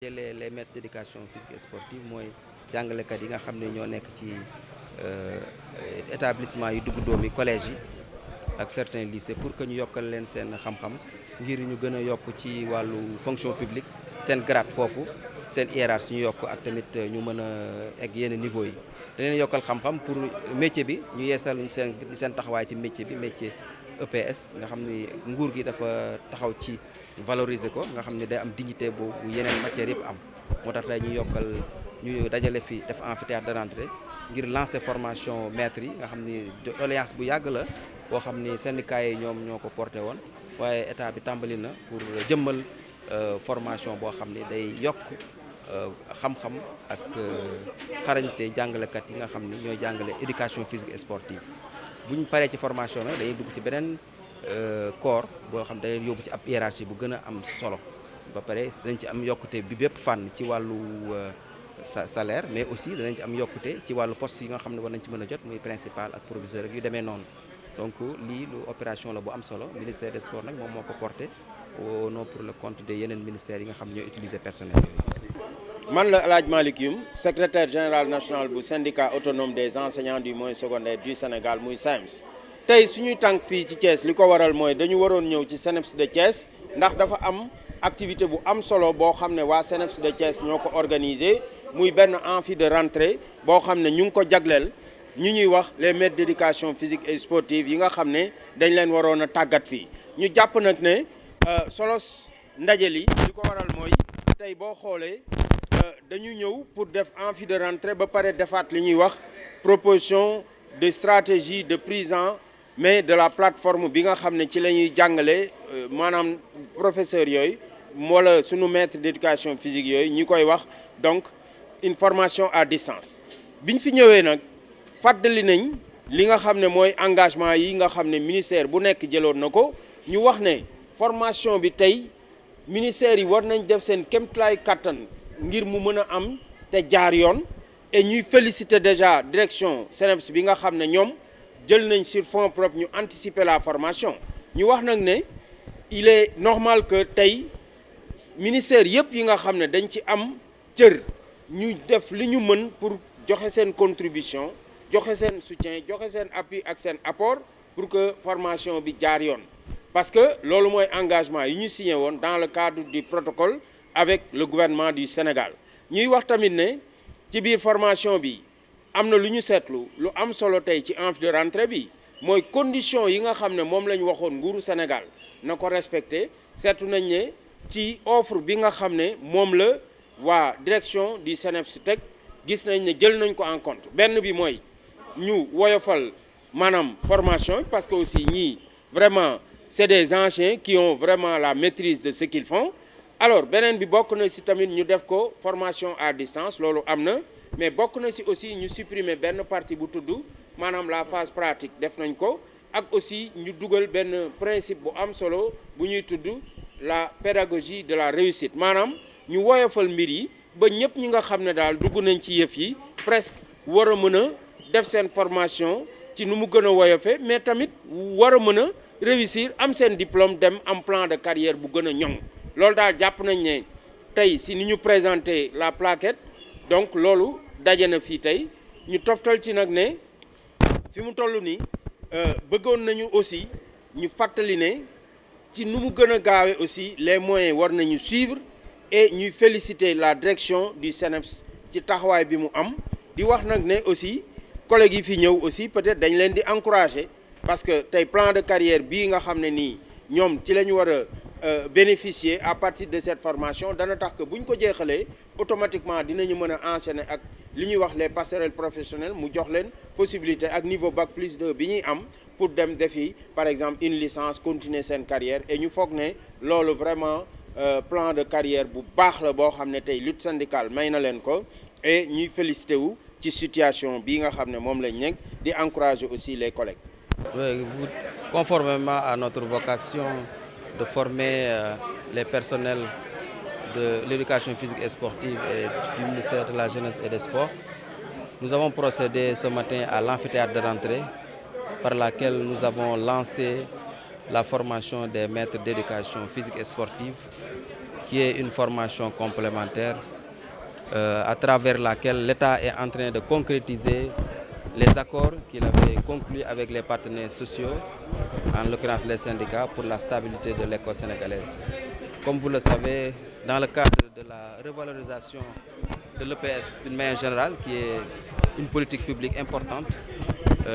Les maîtres d'éducation physique et sportive mooy jàngalekat yi nga xam ne ñoo nekk ci établissement yi dugg doomi collège yi ak certains lycées pour que ñu yokkal leen seen xam-xam ngir ñu gën a yokk ci wàllu fonction publique seen grade foofu seen hiérarchie ñu yokk ak tamit ñu mën a egg yenn niveau yi. dañ leen yokkal xam-xam pour métier bi ñu yeesal seen taxawaay ci métier bi métier EPS nga xam ni nguur gi dafa taxaw ci valoriser ko nga xam ne day am dignité boobu yeneen matières yëpp am moo tax tey ñu yokkal ñu dajale fi def amphithéâtre de rentrée ngir lancer formation maîtres yi nga xam ni doléance bu yàgg la boo xam ni syndicats yi ñoom ñoo ko porté woon waaye état bi tàmbali na pour jëmmal formation boo xam ni day yokk xam-xam ak xarañte jàngalekat yi nga xam ni ñooy jàngale éducation physique et sportive bu ñu paree ci formation nag dañuy dugg ci beneen corps boo xam dañuy yóbbu ci ab hiérarchie bu gën a am solo ba pare danañ ci am yokkute bi bépp fànn ci wàllu salaire mais aussi danañ ci am yokkute ci wàllu poste yi nga xam ne war nañ ci mën a jot muy principal ak proviseur ak yu demee noonu donc lii lu opération la bu am solo ministère des sports nag moom moo ko porté au nom pour le compte de yeneen ministères yi nga xam ñooy utiliser personnel yooyu. man la El Hadj Malick Youm secrétaire général national bu syndicat autonome des enseignants du moyen secondaire du Sénégal muy SAEMS. tey suñuy tànk fii ci Thiès li ko waral mooy dañu waroon ñëw ci CNEPS de Thiès ndax dafa am activité bu am solo boo xam ne waa CNEPS de Thiès ñoo ko organisé muy benn amphi de rentrée boo xam ne ñu ngi ko jagleel ñu ñuy wax les maîtres d'éducation physique et sportive yi nga xam ne dañ leen waroon a tàggat fii ñu jàpp nag ne solos ndaje li ko waral mooy tey boo xoolee dañu ñëw pour def amphi de rentrée ba pare defaat li ñuy wax proposition de stratégie de prise en mais de la plateforme bi nga xam ne ci la ñuy jàngale maanaam professeurs yooyu wala sunu maître d'éducation physique yooyu ñi koy wax donc une formation à distance biñ fi ñëwee nag fàttali nañ li nga xam ne mooy engagement yi nga xam ne ministère bu nekk jëloon na ko ñu wax ne formation bi tey ministère yi war nañ def seen kéemtalaay kattan ngir mu mën a am te jaar yoon et ñuy féliciter déjà direction CNEPS bi nga xam ne ñoom jël nañ sur fonds propres ñu anticiper la formation ñu wax nag ne il est normal que tey ministère yëpp yi nga xam ne dañ ci am cër ñu def li ñu mën pour joxe seen contribution joxe seen soutien joxe seen appui ak seen apport pour que formation bi jaar yoon parce que loolu mooy engagement yi ñu signé woon dans le cadre du protocole avec le gouvernement du Sénégal ñuy wax tamit ne ci biir formation bi am na lu ñu seetlu lu am solo tey ci amphi de rentrée bi mooy condition yi nga xam ne moom la ñu waxoon nguuru Sénégal na ko respecté seetlu nañ ne ci offre bi nga xam ne moom la waa direction du CNEPS teg gis nañ ne jël nañ ko en compte benn bi mooy ñu woyofal maanaam formation parce que aussi ñii vraiment c'est des anciens qui ont vraiment la maîtrise de ce qu'ils font alors beneen bi bokk na ci tamit ñu def ko formation à distance loolu am na mais bokk na ci aussi ñu supprimer benn partie bu tudd maanaam la phase pratique def nañ ko ak aussi ñu dugal benn principe bu am solo bu ñuy tudd la pédagogie de la réussite maanaam ñu woyofal mbir yi ba ñëpp ñi nga xam ne daal dugg nañ ci yëf yi presque war a mën a def seen formation ci nu mu gën a woyofe mais tamit war a mën a réussir am seen diplôme dem am plan de carrière bu gën a ñoŋ loolu daal jàpp nañ ne tey si ni ñu présenter la plaquette donc loolu daje na fii tey ñu toftal ci nag ne fi mu toll nii bëggoon nañu aussi ñu fàttali ne ci nu mu gën a gaawee aussi les moyens war nañu suivre et ñuy féliciter la direction du CNEPS ci taxawaay bi mu am di wax nag ne aussi collègues yi fi ñëw aussi peut-être dañ leen di encourager parce que tey plan de carrière bii nga xam ne nii ñoom ci la ñu war a bénéficier à partir de cette formation dana tax que bu ñu ko jeexalee automatiquement dinañu mën a enchaîner ak li ñuy wax les passerelles professionnelles mu jox leen possibilité ak niveau bac plus 2 bi ñuy am pour dem defi par exemple une licence continuer seen carrière et ñu foog ne loolu vraiment plan de carrière bu baax la boo xam ne tey lutte syndicale may na leen ko et ñuy félicité wu ci situation bii nga xam ne moom lañ nekk di encourager aussi les collègues. Oui, conformément à notre vocation de former les personnels de l'éducation physique et sportive et du ministère de la Jeunesse et des Sports, nous avons procédé ce matin à l'amphithéâtre de rentrée par laquelle nous avons lancé la formation des maîtres d'éducation physique et sportive qui est une formation complémentaire à travers laquelle l'État est en train de concrétiser les accords qu'il avait conclus avec les partenaires sociaux, en l'occurrence les syndicats, pour la stabilité de l'école sénégalaise. Comme vous le savez, dans le cadre de la revalorisation de l'EPS d'une manière générale, qui est une politique publique importante,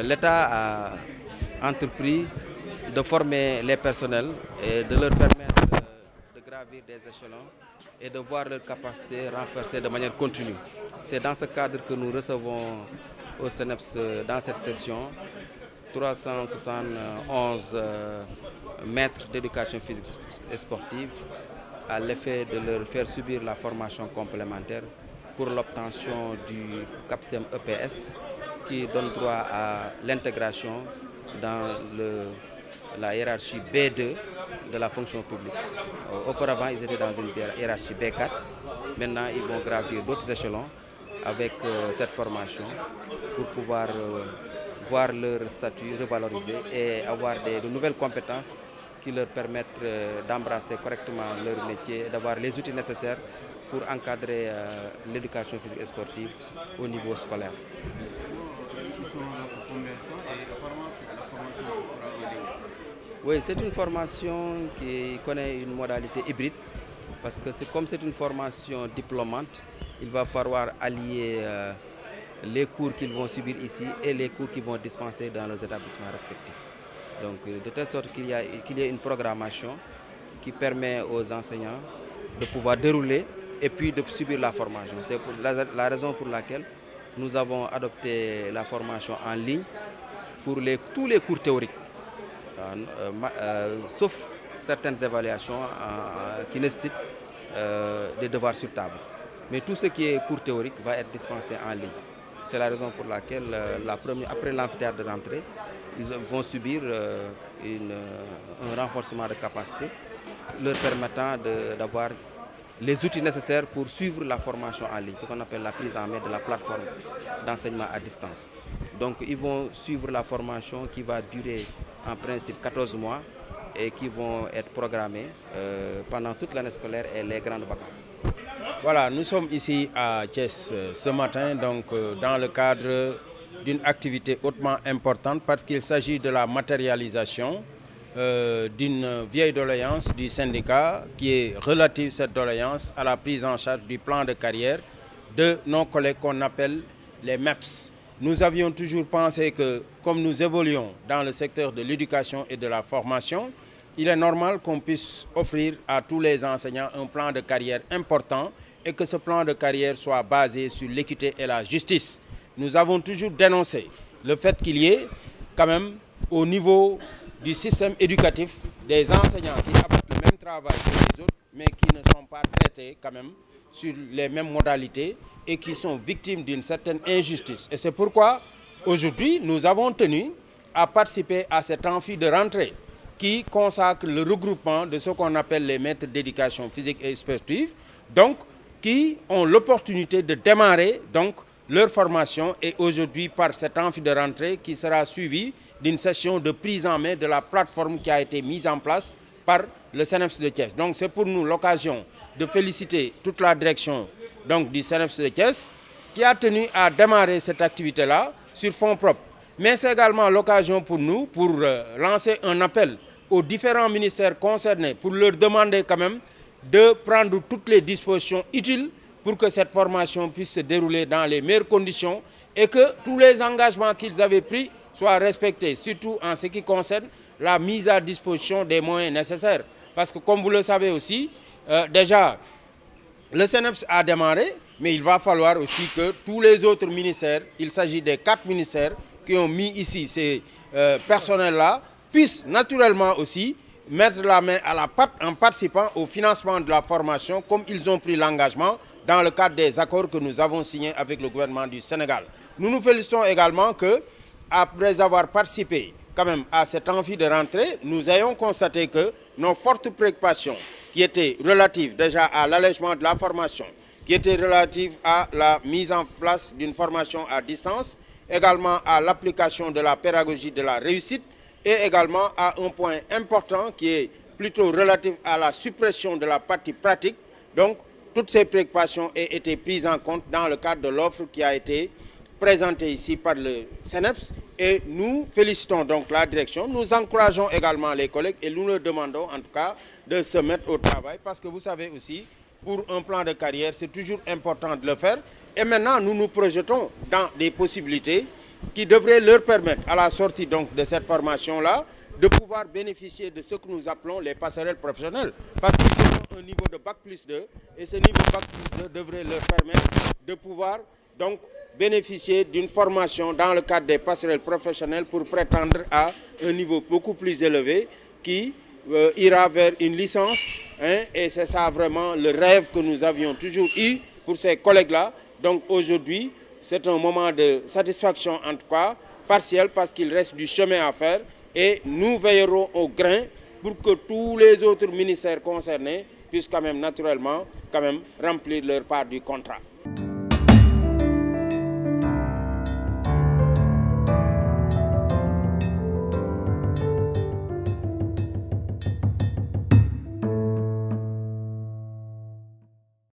l'État a entrepris de former les personnels et de leur permettre de gravir des échelons et de voir leurs capacités renforcées de manière continue. C'est dans ce cadre que nous recevons au CNEPS, dans cette session, 371 maîtres d'éducation physique et sportive à l'effet de leur faire subir la formation complémentaire pour l'obtention du CAPCEM EPS qui donne droit à l'intégration dans la hiérarchie B2 de la fonction publique. Auparavant, ils étaient dans une hiérarchie B4. Maintenant, ils vont gravir d'autres échelons avec cette formation pour pouvoir voir leur statut revalorisé et avoir de nouvelles compétences qui leur permettent d'embrasser correctement leur métier et d'avoir les outils nécessaires pour encadrer l'éducation physique et sportive au niveau scolaire. Oui, c'est une formation qui connaît une modalité hybride parce que comme c'est une formation diplômante, il va falloir allier les cours qu'ils vont subir ici et les cours qu'ils vont dispenser dans leurs établissements respectifs. Donc, de telle sorte qu'il y ait une programmation qui permet aux enseignants de pouvoir dérouler et puis de subir la formation. C'est la raison pour laquelle nous avons adopté la formation en ligne pour tous les cours théoriques, sauf certaines évaluations qui nécessitent des devoirs sur table. Mais tout ce qui est cours théorique va être dispensé en ligne. C'est la raison pour laquelle, après l'amphithéâtre de rentrée, ils vont subir un renforcement de capacité leur permettant d'avoir les outils nécessaires pour suivre la formation en ligne, ce qu'on appelle la prise en main de la plateforme d'enseignement à distance. Donc ils vont suivre la formation qui va durer en principe 14 mois et qui vont être programmés pendant toute l'année scolaire et les grandes vacances. Voilà, nous sommes ici à Thiès ce matin, donc dans le cadre d'une activité hautement importante parce qu'il s'agit de la matérialisation d'une vieille doléance du syndicat qui est relative, cette doléance, à la prise en charge du plan de carrière de nos collègues qu'on appelle les MEPS. Nous avions toujours pensé que, comme nous évoluons dans le secteur de l'éducation et de la formation, il est normal qu'on puisse offrir à tous les enseignants un plan de carrière important et que ce plan de carrière soit basé sur l'équité et la justice. Nous avons toujours dénoncé le fait qu'il y ait quand même au niveau du système éducatif des enseignants qui apportent le même travail que les autres mais qui ne sont pas traités quand même sur les mêmes modalités et qui sont victimes d'une certaine injustice. Et c'est pourquoi aujourd'hui nous avons tenu à participer à cet amphi de rentrée qui consacre le regroupement de ce qu'on appelle les maîtres d'éducation physique et sportive, donc qui ont l'opportunité de démarrer donc leur formation et aujourd'hui par cet amphi de rentrée qui sera suivi d'une session de prise en main de la plateforme qui a été mise en place par le CNEPS de Thiès. Donc c'est pour nous l'occasion de féliciter toute la direction donc, du CNEPS de Thiès qui a tenu à démarrer cette activité-là sur fonds propres. Mais c'est également l'occasion pour nous pour lancer un appel aux différents ministères concernés pour leur demander quand même de prendre toutes les dispositions utiles pour que cette formation puisse se dérouler dans les meilleures conditions et que tous les engagements qu'ils avaient pris soient respectés, surtout en ce qui concerne la mise à disposition des moyens nécessaires. Parce que comme vous le savez aussi, déjà, le CNEPS a démarré, mais il va falloir aussi que tous les autres ministères, il s'agit des 4 ministères qui ont mis ici ces personnels-là, puissent naturellement aussi mettre la main à la pâte en participant au financement de la formation comme ils ont pris l'engagement dans le cadre des accords que nous avons signés avec le gouvernement du Sénégal. Nous nous félicitons également que, après avoir participé quand même à cet amphi de rentrée, nous ayons constaté que nos fortes préoccupations qui étaient relatives déjà à l'allègement de la formation, qui étaient relatives à la mise en place d'une formation à distance, également à l'application de la pédagogie de la réussite et également à un point important qui est plutôt relative à la suppression de la partie pratique. Donc, toutes ces préoccupations ont été prises en compte dans le cadre de l'offre qui a été présentée ici par le CNEPS. Et nous félicitons donc la direction. Nous encourageons également les collègues et nous leur demandons en tout cas de se mettre au travail. Parce que vous savez aussi, pour un plan de carrière, c'est toujours important de le faire. Et maintenant, nous nous projetons dans des possibilités qui devraient leur permettre, à la sortie donc de cette formation-là, de pouvoir bénéficier de ce que nous appelons les passerelles professionnelles. Parce qu'ils ont un niveau de Bac plus 2 et ce niveau Bac plus 2 devrait leur permettre de pouvoir donc bénéficier d'une formation dans le cadre des passerelles professionnelles pour prétendre à un niveau beaucoup plus élevé qui ira vers une licence. Et c'est ça vraiment le rêve que nous avions toujours eu pour ces collègues-là. Donc aujourd'hui, c'est un moment de satisfaction en tout cas, partielle parce qu'il reste du chemin à faire. Et nous veillerons au grain pour que tous les autres ministères concernés puissent quand même naturellement remplir leur part du contrat.